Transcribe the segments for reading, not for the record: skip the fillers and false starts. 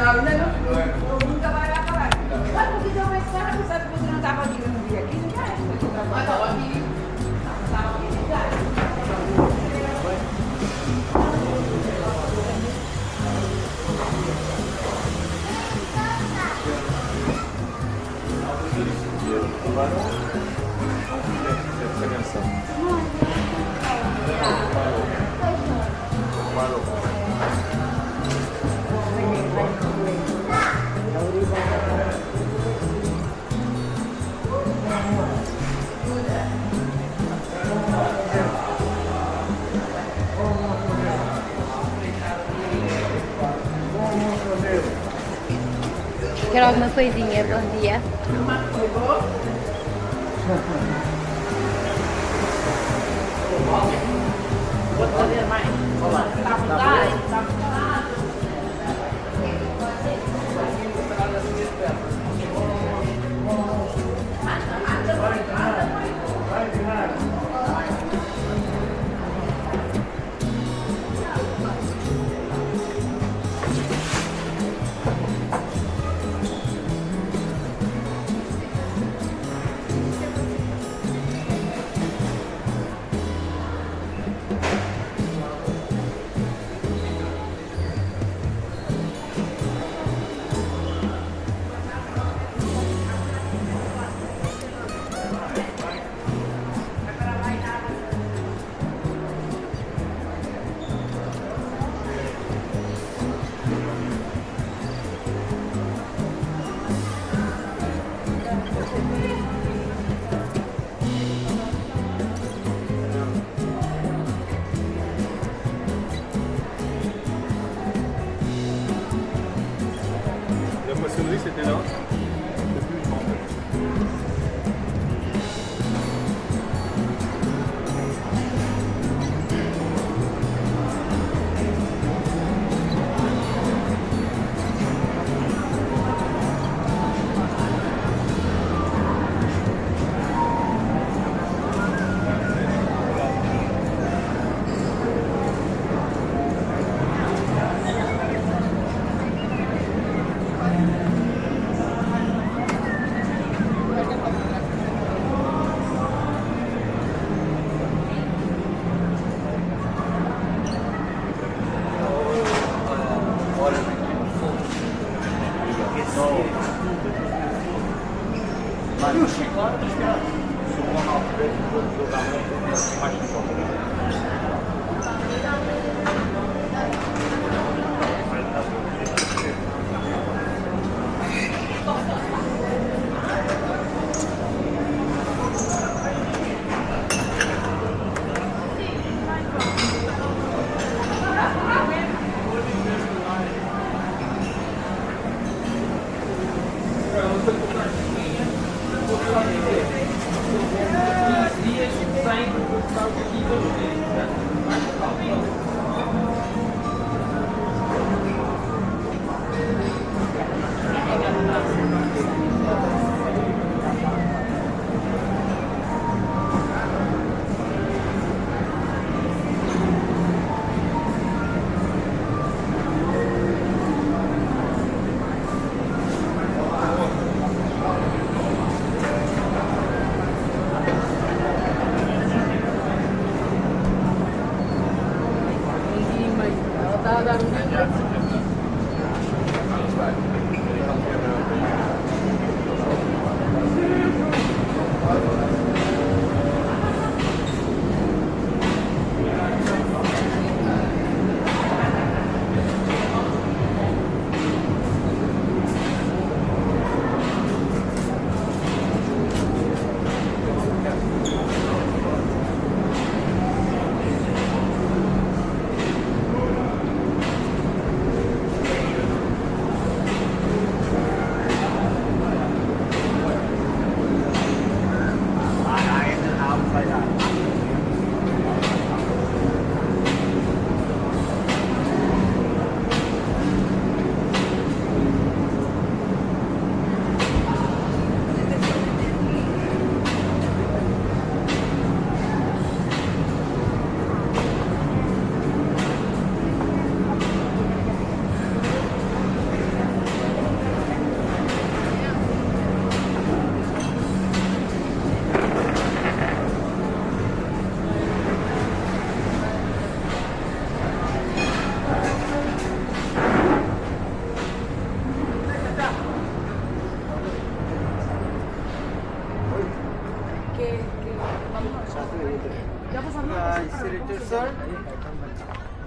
Marami na, no? Pumunta ka na ka. Ba't hindi daw may sana kung sabi ko ng tapang hindi ng biyak? Hindi ka, nagtatrabaho. Quero alguma coisinha, bom dia. Vou fazer mais. Tá mudado? La poissonnerie, c'était là. C'est plus, je m'en rappelle.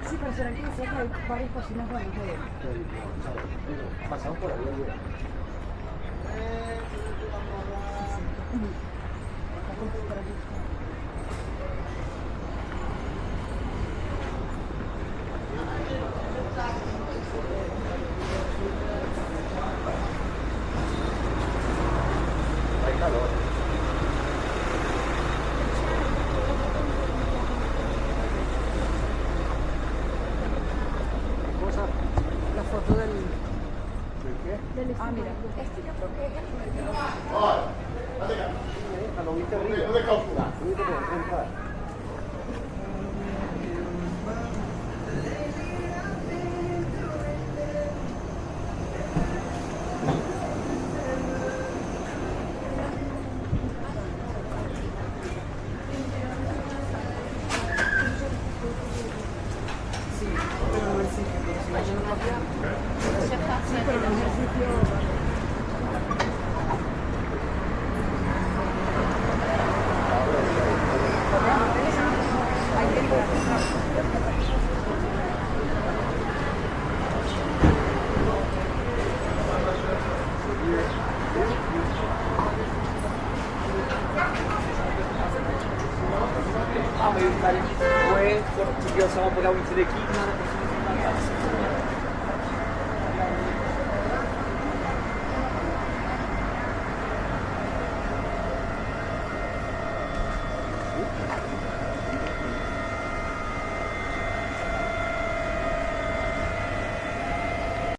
Sí, pero será que decía que hay varias cocinas buenas de él. Pasamos por ahí ayer. Hay calor. ¿Qué cosa? La foto del... ¿De qué? Ah, mira. Este yo creo que es el... Lo viste arriba. ¿Dónde calcular? ¿Dónde entrar? Sí, pero no el sitio. Pero si no, yo no lo Sí, pero no es el sitio... Hay que entrar. Ah, mais o cara foi, porque eu só vou pegar o entre aqui e nada.